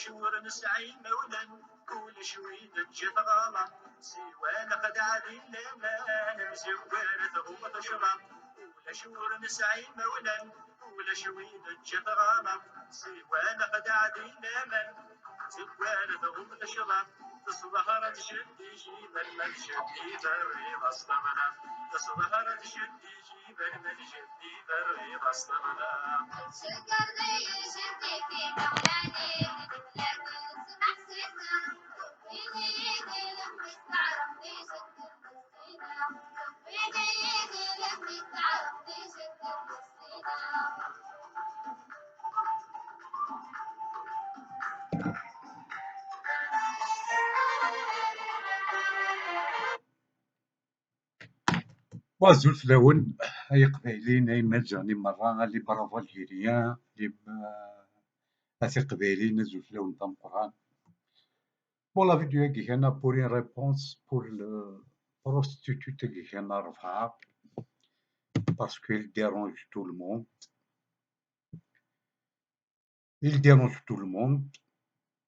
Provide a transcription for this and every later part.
شور نسعي مولا كل شويد جت غلا سوى لقد عادي لما مزورة غوة شرب ولا شور نسعي مولا كل شويد جت غلا سوى لقد عادي لما زورة غوة شرب تصبحت شدي جيب المنشدي بري بسطمنا تصبحت شدي جيب المنشدي بري بسطمنا شكر لي شدي في مولاني لكن سمح سيدنا ويدي يدي لمي تعرف لي شد المسكينة ويدي يدي لمي تعرف لي شد المسكينة وزول فلاون أي قبايلين أي مجاني مرة اللي برافو الجيريان اللي أسي قبايلين زول فلاون تام قران. Bon, la vidéo qui est pour une réponse pour le prostitute qui est Rafah parce qu'il dérange tout le monde. Il dérange tout le monde.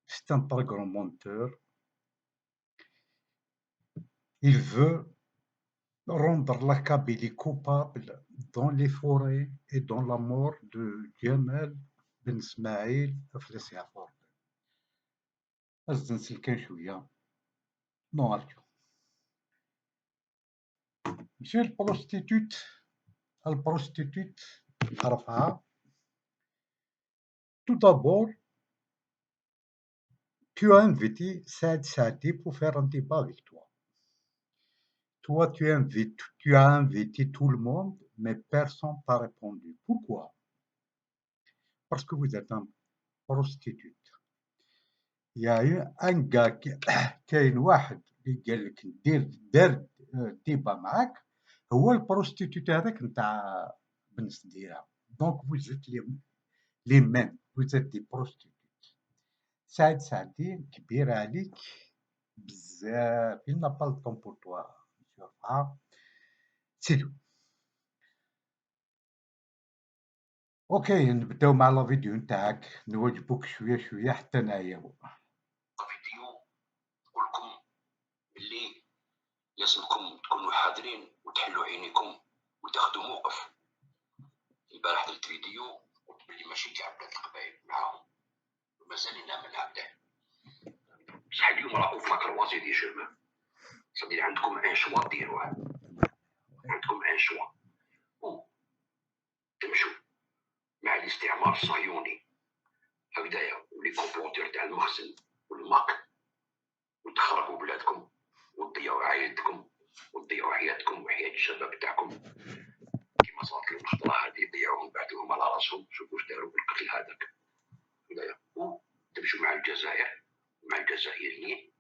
C'est un très grand menteur. Il veut rendre la Kabylie coupable dans les forêts et dans la mort de Djemal Ben Ismaïl Aflessiafort. أزن سلكان شوية نوارجو. Monsieur le prostitute Rafah, tout d'abord, tu as invité Saad Saadi pour faire un débat avec toi. Toi, tu as invité tout le monde, mais personne n'a répondu. Pourquoi? Parce que vous êtes un prostitute. Il y a eu un gars كاين واحد اللي قال لك دار ديبا معاك هو البروستيتوت هذاك نتاع بن سديره. دونك vous êtes les mêmes, vous êtes des prostituées. سعد سعدي كبير عليك بزاف. il n'a pas le temps pour toi. C'est tout. اوكي نبداو مع لا فيديو نتاعك نواجبوك شويه شويه حتى نعياو. فيديو نقول لكم اللي لازمكم تكونوا حاضرين وتحلوا عينيكم وتاخذوا موقف. البارح درت فيديو قلت بلي ماشي كاع بلاد القبائل معاهم ومازال نعمل هكذا. بصح اليوم راكم في لاكروازي دي جيرمان، صدير عندكم ان شوا ديروه، عندكم ان شوا تمشوا مع الاستعمار الصهيوني هكذايا ولي كومبونتور تاع المخزن والماك وتخربوا بلادكم وتضيعوا عائلتكم وتضيعوا حياتكم وحياة الشباب تاعكم كيما صارت لهم الخطرة هذه يضيعوهم بعدهم على راسهم. شوفوا واش داروا بالقتل هذاك هكذايا. وتمشوا مع الجزائر مع الجزائريين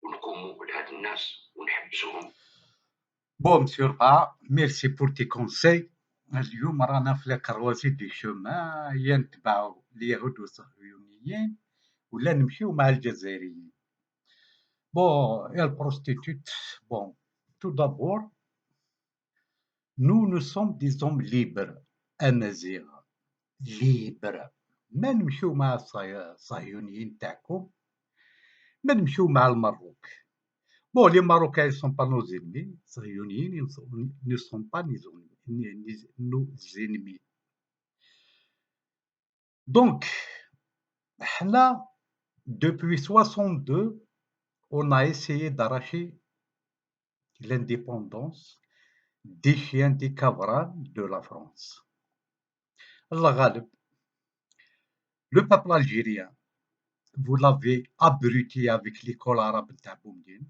ونقوموا لهاد الناس ونحبسوهم. بون مسيو رفاع ميرسي بور تي كونساي. اليوم رانا في لاكروازي دي شومان، يا نتبعو اليهود والصهيونيين ولا نمشيو مع الجزائريين. بون يا البروستيتوت، بون تو دابور نو سوم دي زوم ليبر امازيغ ليبر. ما نمشيو مع الصهيونيين تاعكم، ما نمشيو مع المروك. Bon, les Marocains ne sont pas nos ennemis, les Sahéliens ne sont pas nos ennemis. Donc, là, depuis 62, on a essayé d'arracher l'indépendance des chiens des cavrans de la France. Allah Ghalib, le peuple algérien, vous l'avez abruti avec l'école arabe de Boumdine.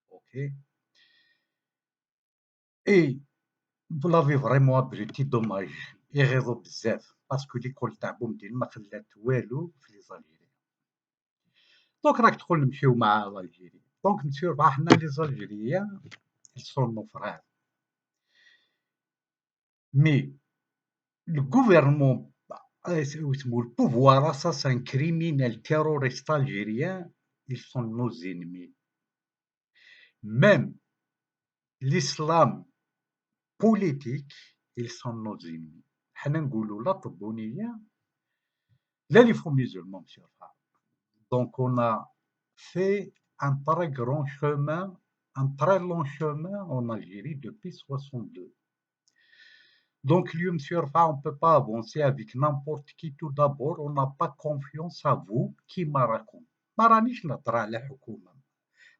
Ok. Et vous l'avez vraiment abruti, dommage. يغيظوا بزاف باسكو ليكول تاع بومدين ما خلات والو في لي زالجيريين. دونك راك تقول نمشيو مع الجيريين. دونك نمشيو مع حنا لي زالجيريين سون نو فرير. مي لو غوفرنمون اسمو البوفوار اساسان كريمينال تيروريست الجيريان ils sont nos ennemis. Même l'islam politique ils sont nos ennemis. حنا نقولوا لا طبونيه les faux musulmans, monsieur. Donc, on a fait un très grand chemin, un très long chemin en Algérie depuis 62. Donc, lui, monsieur, on ne peut pas avancer avec n'importe qui. Tout d'abord, on n'a pas confiance à vous qui maraكم. ما رانيش نهضر على حكومة.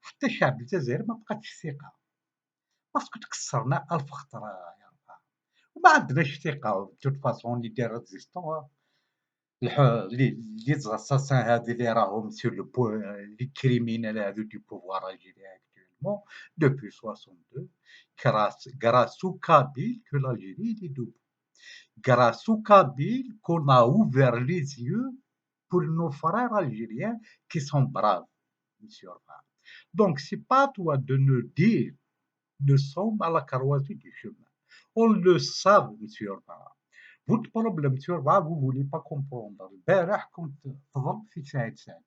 حتى الشعب الجزائري ما بقاتش الثقة. باسكو تكسرنا 1000 خطرة يا رفاق. وما عندناش ثقة. De toute façon, on est des résistants. Les assassins هذو اللي راهم sur le les criminels هذو du pouvoir algérien actuellement depuis 62 grâce au Kabyle que l'Algérie est debout. Grâce au Kabyle qu'on a ouvert les yeux pour nos frères algériens qui sont braves, monsieur Orban. Donc c'est pas à toi de nous dire nous sommes à la croisée du chemin. On le sait, monsieur Orban. Votre problème, monsieur Orban, vous ne voulez pas comprendre. البارح كنت تضرب في سعيد سعدي.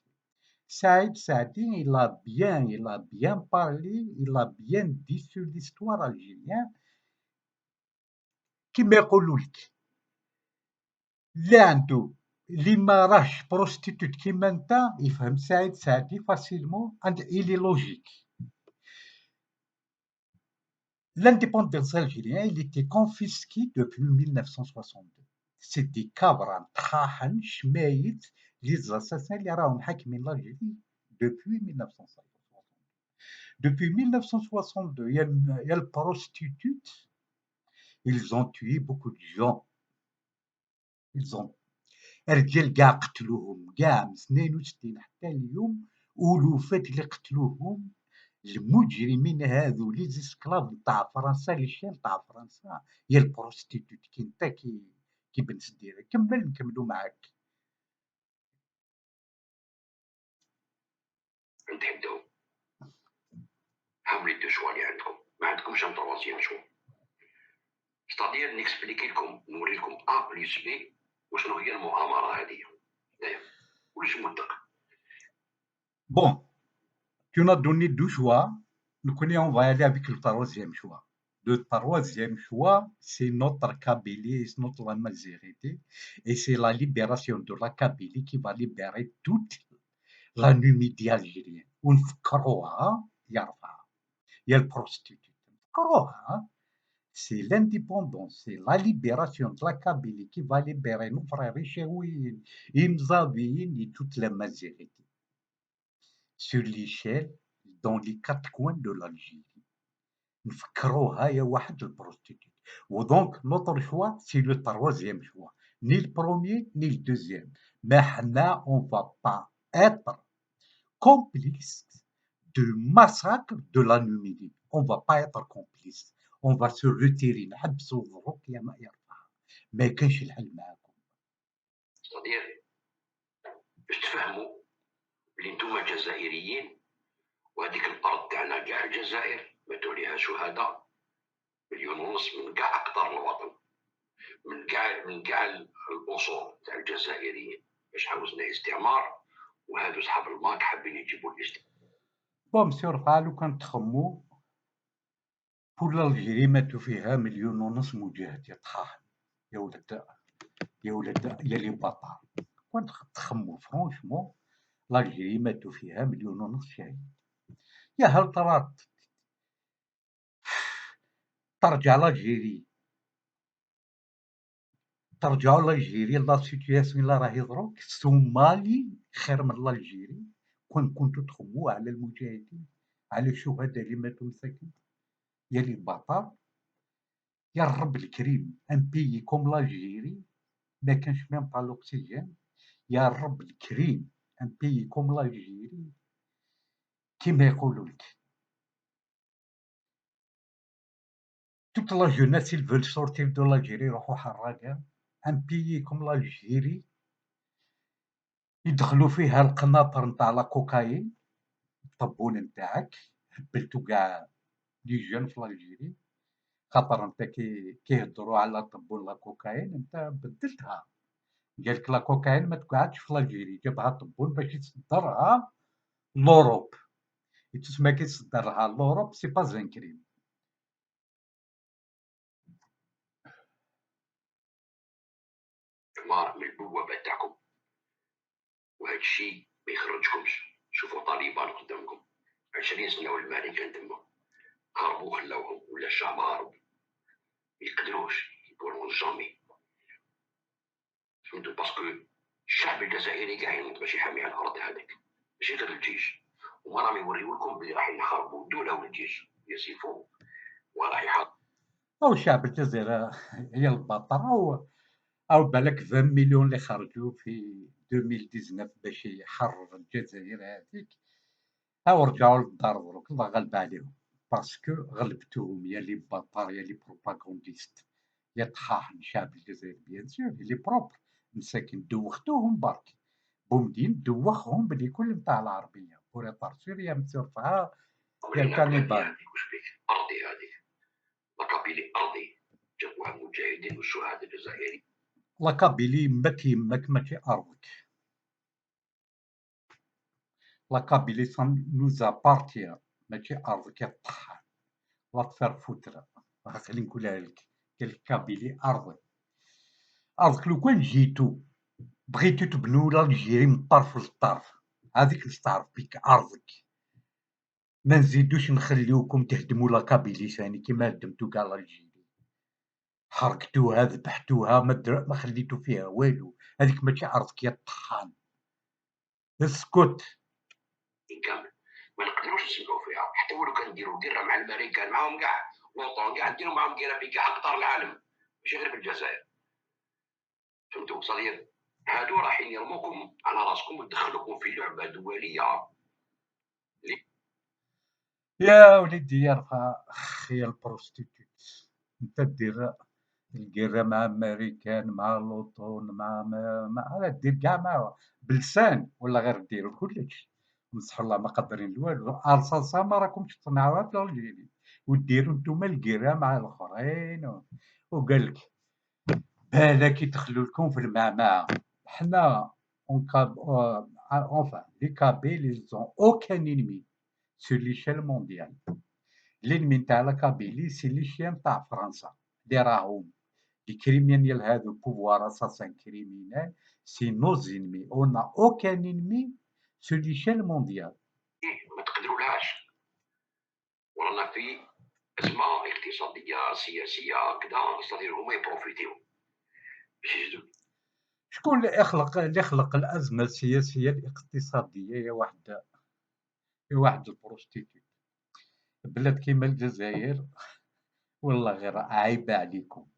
Saïd Saadi, il a bien parlé, il a bien dit sur l'histoire algérienne. كما يقولوا لك اللي عنده اللي ما راهش بروستيتوت كيما انت يفهم سعيد سعدي فاسيلمون and il est logique. L'indépendance algérienne, il était confisqué depuis 1962. C'est des cabres, طحاحن شمايت les assassins اللي راهم حاكمين l'Algérie depuis 1962. Depuis 1962, il y a le prostitute. Ils ont tué beaucoup de gens. Ils ont رجال كاع قتلوهم كاع من 62 حتى اليوم ألوفات اللي قتلوهم المجرمين هذو لي زيسكلاف تاع فرنسا لي شين تاع فرنسا هي البروستيتوت كي انت كي بنت ديرها كمل نكملوا معاك. نتحداو هاو لي دو شوا اللي عندكم ما عندكمش ان تروازيام شوا ستادير نكسبليكي لكم نوري لكم ا بلس بي وشنو هي المؤامره هذه ولاش مدق. Bon, tu nous as donné deux choix. Nous connaissons, on va aller avec le troisième choix. Le troisième choix, c'est notre Kabylie, c'est notre majorité, et c'est la libération de la Kabylie qui va libérer toute la Numidie algérienne. On croit, il y a le prostitut. Croit, c'est l'indépendance, c'est la libération de la Kabylie qui va libérer nos frères Réchaouis, Imzabine et toute la majorité. Sur l'échelle, dans les quatre coins de l'Algérie. نفكروها يا واحد البروستيتيوت. ودونك نوتر شوا سي لو تروازيام شوا ني البروميي ني الدوزيام. ما حنا اون فا با اتر كومبليس دو ماساكر دو لا نوميدي. اون فا با اتر كومبليس. اون فا سو روتيري نحبسو الضروك يا ما يرفع. ما كانش الحل معاكم. ستادير باش تفهموا بلي نتوما جزائريين وهذيك الارض تاعنا كاع الجزائر ماتوا ليها شهداء 1.5 مليون من كاع اقطار الوطن من كاع الاصول تاع الجزائريين باش حوزنا استعمار وهذو صحاب الماك حابين يجيبوا الاستعمار. بون مسيو رفع لو كان تخمو بور الجيري ماتوا فيها 1.5 مليون مجاهد يطحاحن يا ولاد يا لي بطال. كون تخمو فرونشمون الجيري ماتوا فيها 1.5 مليون شهيد. يا هل طرات ترجع لالجيري ترجعوا لالجيري لا سيتياسيون اللي راهي دروك الصومالي خير من الجيري. كنتو تخمو على المجاهدين على الشهداء اللي ماتوا مساكين يا لي بطال. يا الرب الكريم ان بيي كوم لالجيري ما كانش ميم با لوكسيجين. يا الرب الكريم ان بيي كوم لالجيري كيما يقولوا لك toute la jeunesse ils veulent sortir de l'Algérie يروحوا حراقة. ان بيي كوم لالجيري يدخلوا فيها القناطر نتاع لا كوكايين الطبون نتاعك هبلتو كاع لي جون في الجيري. خاطر انت كيهضروا على طبون لا كوكايين انت بدلتها. قالك لا كوكايين ما تقعدش في الجيري جابها طبون باش يصدرها لوروب. تسمى كي تصدرها لوروب سي با زان كريم. ما من البوابه تاعكم وهذا الشيء ما يخرجكمش. شوفوا طالبان قدامكم 20 سنه والامريكان تما هربوا خلاوهم ولا الشعب هرب، ما يقدروش يبولون جامي. فهمتوا؟ باسكو الشعب الجزائري كاع يموت باش يحمي على الارض هذيك، ماشي غير الجيش. وما راهم يوريولكم بلي راح يحاربوا الدوله والجيش يسيفوا وراح يحاربوا. أو الشعب الجزائري هي البطل، أو بالك 20 مليون اللي خرجوا في 2019 باش يحرروا الجزائر هذيك، أو رجعوا للدار دروك الله غالب عليهم، باسكو غلبتوهم يا لي بطال يا لي بروباغونديست يا طحاحن. الشعب الجزائري بيان سور لي بروبر مساكن دوختوهم برك، بومدين دوخهم بلي كل نتاع العربية بور اتار سور يا مسرفها يا ولينا بلادي الكانيبال. هذيك وش بيك ارضي هذيك لقابيلي ارضي جابوها المجاهدين والشهداء الجزائري. لاكابيلي يمك يمك ماشي أرضك، لاكابيلي سان نوز ابارتيان ماشي أرضك يا طحاحن. لا تفر فوترة خليني نقولها لك، قال لك كابيلي أرضي، أرضك لو كان جيتو بغيتو تبنوا لالجيري من طرف لطرف هذيك اللي تعرف بيك أرضك، ما نزيدوش نخليوكم تهدموا لاكابيلي ثاني كيما هدمتو كاع لالجيري، حرقتوها ذبحتوها ما خليتو فيها والو، هذيك ماشي أرضك يا طحان. اسكت. كامل ما نقدروش نسمعوا فيها، حتى ولو كان نديروا قرة مع الامريكان معاهم كاع لوطون كاع نديروا معاهم قرة في كاع اقطار العالم ماشي غير في الجزائر. فهمتوا صديق؟ هادو رايحين يرموكم على راسكم ويدخلوكم في لعبة دولية. يا وليدي يا رفا يا البروستيتوت، انت دير القرا مع امريكان مع لوطون مع دير كاع مع بلسان ولا غير ديروا كلشي مسح الله ما قادرين والو. الصلصه ما راكمش تصنعوها في الجيري وديروا نتوما القرا مع الاخرين وقال لك بالك يدخلوا لكم في المعمعه. حنا enfin les Kabyles ils ont aucun ennemi sur l'échelle mondiale. l'ennemi نتاع la Kabylie c'est les chiens نتاع فرنسا اللي راهم les criminels هذو pouvoir assassin criminel c'est nos ennemis. On n'a aucun ennemi sur l'échelle mondiale. ما تقدرولهاش، ورانا في أزمة اقتصادية سياسية كذا، صدير هما يبروفيتيو باش يجدو. شكون اللي خلق الازمه السياسيه الاقتصاديه يا واحد البروستيتيوت. بلاد كيما الجزائر والله غير عايبه عليكم،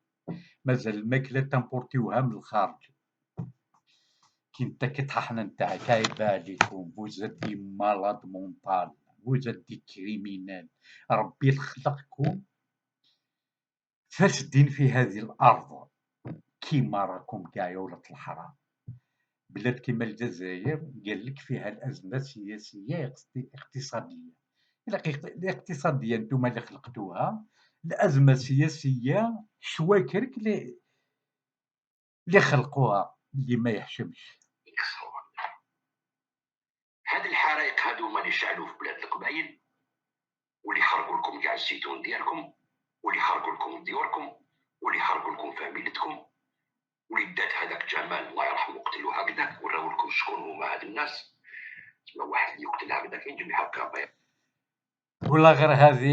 مازال الماكله تنبورتيوها من الخارج. كي انت كطحنا نتاعك عايبه عليكم، vous êtes des malades mentaux، vous êtes des criminels. ربي خلقكم فاسدين في هذه الارض كيما راكم كاع يا ولاد الحرام. بلاد كيما الجزائر قال لك فيها الازمه السياسيه اقتصاديه. الاقتصاديه نتوما اللي خلقتوها، الازمه السياسيه شواكرك اللي خلقوها اللي ما يحشمش. هاد الحرائق هادو هما اللي شعلوا في بلاد القبائل، واللي حرقوا لكم كاع الزيتون ديالكم، واللي حرقوا لكم ديوركم، واللي حرقوا لكم فاميلتكم، وليدات هذاك جمال الله يرحمه قتلوا هكذاك وراو لكم شكون هما هاد الناس. تسمى واحد اللي يقتل هكذاك يجي هكا ولا غير هذه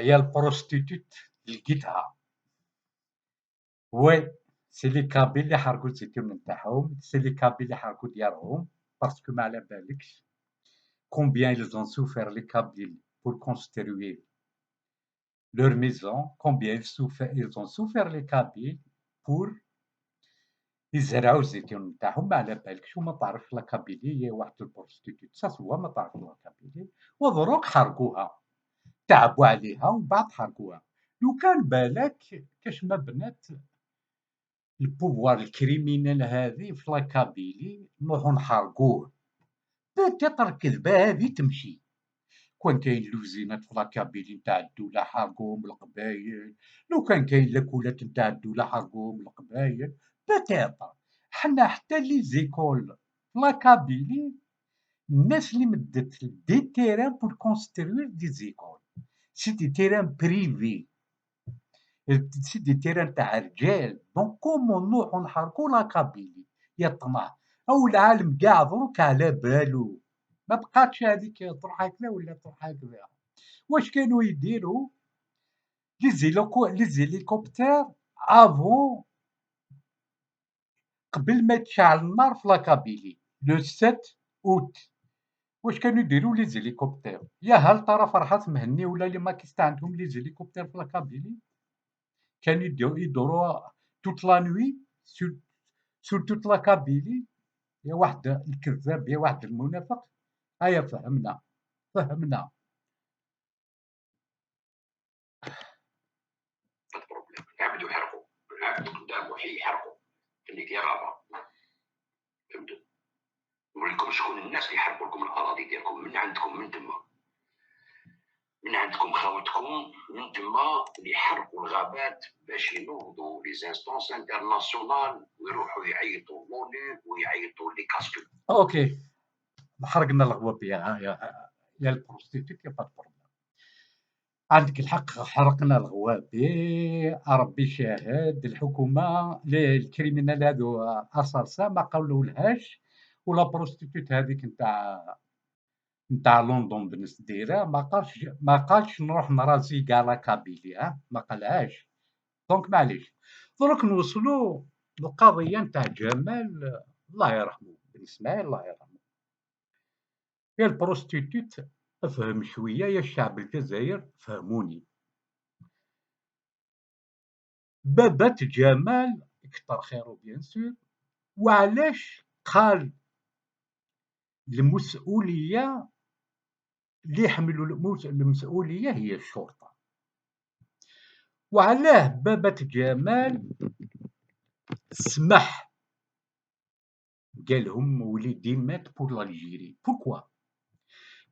يا البروستيتوت لقيتها. وي سي لي كابيل اللي حرقوا الزيتون نتاعهم، سي لي كابيل اللي حرقوا ديارهم، باسكو ما على بالكش combien ils ont souffert les Kabyles pour construire leur maison, combien ils ont souffert les Kabyles pour يزرعوا الزيتون نتاعهم. ما على بالكش وما تعرفش لا كابيلي هي واحد البروستيتوت ساسوا ما تعرف لا كابيلي، ودروك حرقوها تعبوا عليها ومن بعد حرقوها. لو كان بالك كاش ما بنات البوفوار الكريمينال هذه في لا كابيلي نروحو نحرقوه، بتيتر الكذبه هذه تمشي. كون كاين لوزينات في لا كابيلي نتاع الدوله حرقوهم القبايل، لو كان كاين لاكولات نتاع الدوله حرقوهم القبايل بتيتر. حنا حتى لي زيكول في لا كابيلي الناس اللي مدت دي تيران بور كونستروير دي زيكول، سي دي تيران بريفي، سي دي تيران تاع رجال. دونك كومون نروحو نحرقو لا كابيلي يا طمع؟ أو العالم كاع دروك على بالو، ما بقاتش هاذيك تروح هكذا ولا تروح هكذا. واش كانوا يديروا لي زيليكوبتر افون، قبل ما تشعل النار في لاكابيلي لو 7 أوت. واش كانوا يديروا لي زيليكوبتر؟ يا هل ترى فرحات مهني ولا لي ماكيستا عندهم لي زيليكوبتر في لاكابيلي؟ كانوا يدوروها توت لا نوي سور توت لاكابيلي. يا واحد الكذاب، يا واحد المنافق. هيا فهمنا، فهمنا. هذا بروبليم. نعبدو يحرقوا، نعبد قدام وحي يحرقوا اللي في غابه. فهمتوا؟ نوريكم شكون الناس اللي يحرقوا لكم الاراضي ديالكم من عندكم، من تما، من عندكم خاوتكم من تما، اللي يحرقوا الغابات باش ينوضوا لي زانستونس انترناسيونال ويروحوا يعيطوا لونو ويعيطوا لي كاسكو. اوكي، حرقنا الغواب يا البروستيتيوت، يا با بروبليم. عندك الحق، حرقنا الغوابي. ربي شاهد، الحكومه الكريمينال هادو اصرصا ما قالولهاش، ولا بروستيتيوت هذيك نتاع لندن بنس دايره ما قالش نروح نرازي كاع لاكابيلي، ما قالهاش. دونك معليش، دروك نوصلوا للقضيه نتاع جمال، الله يرحمه، بن اسماعيل الله يرحمه. يا البروستيتيوت افهم شويه، يا الشعب الجزائر فهموني. بابات جمال كتر خيره بيان سور، وعلاش قال المسؤوليه اللي يحملوا المسؤوليه هي الشرطه؟ وعلاه بابات جمال سمح، قال لهم وليدي مات بور لالجيري. بوركوا؟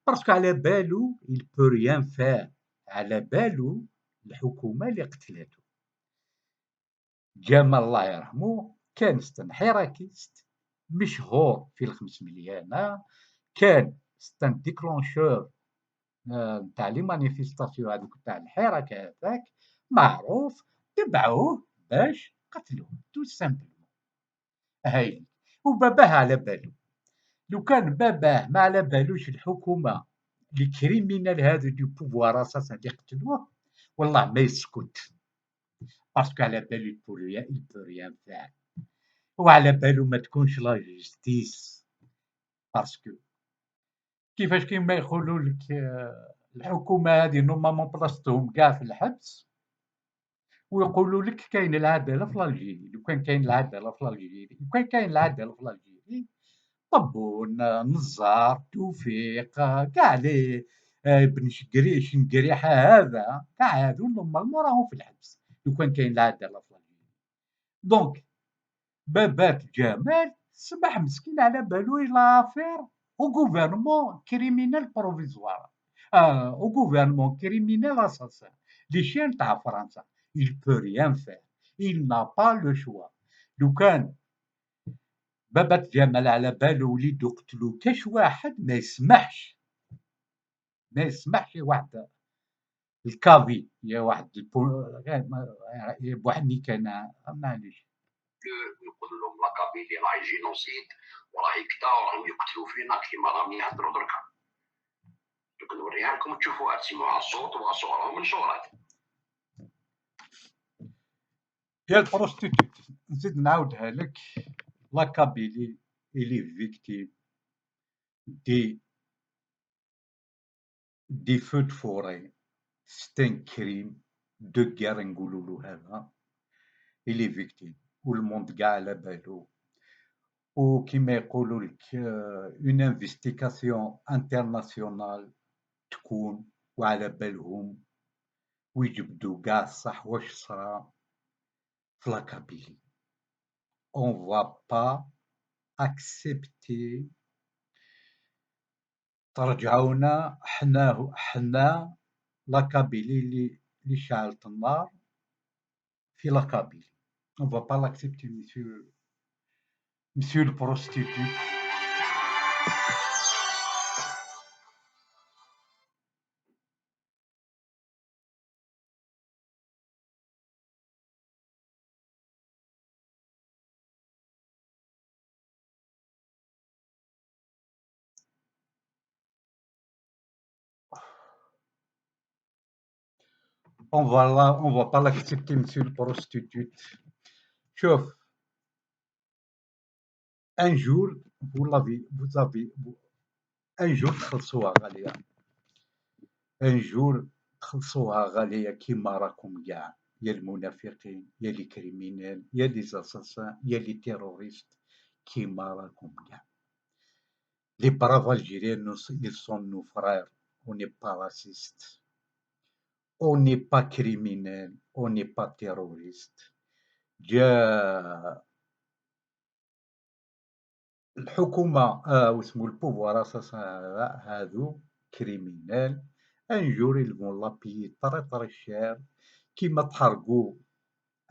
باسكو على بالو il peut rien faire، على بالو الحكومه اللي قتلته. جمال الله يرحمه كان ستان حراكيست مشهور في الخمس مليانة، كان ستان ديكلونشور نتاع لي مانيفيستاسيون هذوك تاع الحراك هذاك، معروف. تبعوه باش قتلوه تو سامبلومون. هاي وباباه على بالو. لو كان باباه ما على بالوش الحكومة لي كريمينال هذو دو بوفوار اساسا اللي قتلوه، والله ما يسكت. باسكو على بالو il peut rien faire، وعلى بالو ما تكونش لا جوستيس. باسكو كيفاش كيما يقولوا لك الحكومه هذه نورمالمون بلاصتهم كاع في الحبس، ويقولوا لك كاين العداله في الجيري. لو كان كاين العداله في الجيري، لو كان كاين العداله في الجيري، طبون، نزار، توفيق، كاع لي بن شنقريحه هذا، كاع هذو نورمالمون راهم في الحبس لو كان كاين العداله في الجيري. دونك بابات جمال سمح مسكين على بالو لافير او غوفرنمون كريمينال بروفيزوار، او غوفرنمون كريمينال اساسان، لي شين تاع فرنسا. il peut rien faire، il n'a pas le choix. لو كان بابات جمال على بالو وليدو قتلو كاش واحد، ما يسمحش، ما يسمحش. واحد الكافي، يا واحد بوحدني كان معليش. ويقول لهم لاكابيلي راهي جينوسيد وراهي كدا وراهم يقتلوا فينا كيما راهم يهضروا دركا. دوك نوريها لكم تشوفوها، تسمعوها الصوت وصورة من صورات. يا البروستيتوت نزيد نعاودها لك، لاكابيلي إلي فيكتيم دي فو دو فوري. ستان كريم دو غير نقولولو هذا. إلي فيكتيم والموند كاع على بالو، وكيما يقولوا لك اون انفستيغاسيون انترناسيونال تكون، وعلى بالهم ويجبدوا كاع الصح واش صرا في لاكابيلي. اون فوا با اكسبتي ترجعونا حنا لاكابيلي اللي شعلت النار في لاكابيلي. اون فوا با لاكسبتي مسيو البروستيتوت. on va pas l'accepter, monsieur le prostitute. Chouf, un jour, vous avez, un jour تخلصوها غالية، un jour تخلصوها غالية كيما راكم كاع، يا المنافقين يا لي كريمينال يا لي زاساسان يا لي تيروريست، كيما راكم كاع. Les braves Algériens, ils sont nos frères. On n'est pas raciste. On n'est pas criminel. On n'est pas terroriste. جا الحكومة واسمو البوفوار هادو كريمينال، ان جور ils vont la payer très très cher، كيما تحرقوا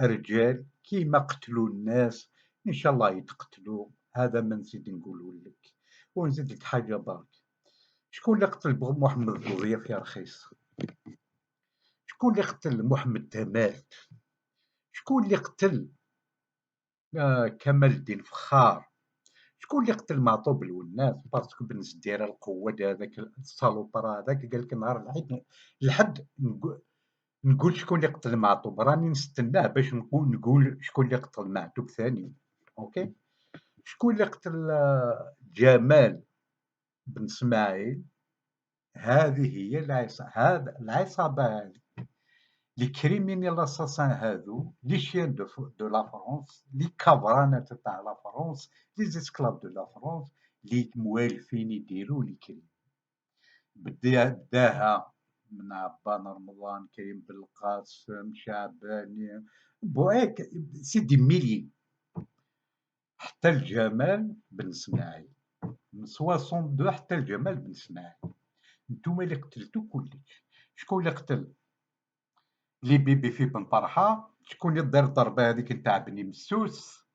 رجال، كيما قتلوا الناس، ان شاء الله يتقتلوا. هذا ما نزيد نقوله لك. ونزيد لك حاجة برك، شكون اللي قتل محمد بوضياف يا رخيص؟ شكون اللي قتل محمد تمال؟ شكون اللي قتل كمال الدين فخار؟ شكون اللي قتل معطوب الوناس؟ باسكو بنز دايره القواد هذاك الصالوبر هذاك قال لك نهار الحد نقول شكون اللي قتل معطوب، راني نستناه باش نقول شكون اللي قتل معطوب ثاني. اوكي، شكون اللي قتل جمال بن اسماعيل؟ هذه هي العصابه هذه، لي كريمينال اساسان هادو، لي شيان دو لا فرونس، لي كابرانات تاع لا فرونس، لي زيسكلاف دو لا فرونس، لي موالفين يديروا لي كريم. بداها من عبان رمضان، كريم بالقاسم، شعباني، بوهيك سيدي ميلي، حتى الجمال بن اسماعيل من 62 حتى الجمال بن اسماعيل. نتوما اللي قتلتو كلش. شكون اللي قتل لي بيبي في بن طرحه؟ شكون اللي دار الضربه هذيك نتاع بني مسوس؟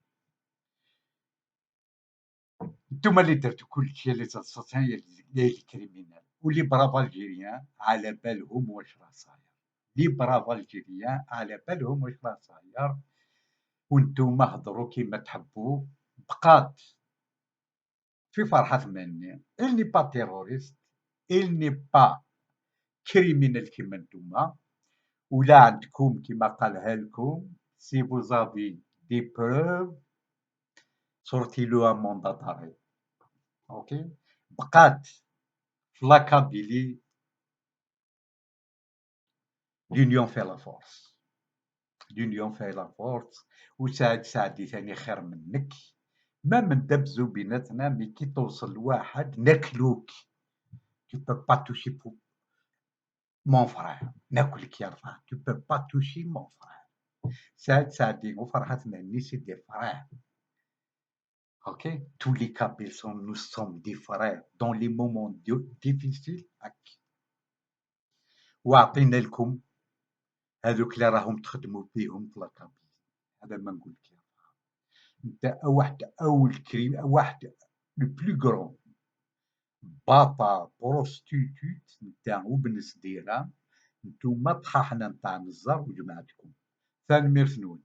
نتوما اللي درتو كلشي، لي زاساسيان يا لي كريمينال. ولي براف الجيريان على بالهم واش راه صاير، لي براف الجيريان على بالهم واش راه صاير. وانتوما هضروا كيما تحبوا. بقات في فرحة ثمانية، il n'est pas terroriste، il n'est pas criminel كيما نتوما. ولا عندكم كيما قالها لكم، si vous avez des preuves sortez-le un mandat d'arrêt. اوكي، بقات في لاكابيلي l'union fait la force، l'union fait la force. وسعد سعدي ثاني خير منك، ما من دبزو بيناتنا، مي كي توصل لواحد ناكلوك. tu peux pas toucher pour mon frère، ناكلك يا رفاق، tu peux pas toucher mon frère. سعد سعدي وفرحة مهني سي دي فرير. Ok, tous les Kabyles nous sommes des frères dans les moments difficiles. وعطينا لكم هذوك اللي راهم تخدموا بيهم في لاكابيل. هذا ما نقول لك. انت اول كريم، واحد لو بلو غرون باطا بروستيتوت نتاع وبنس ديرها. نتوما طحاحنا نتاع نزار وجماعتكم. ثاني ميرثنون.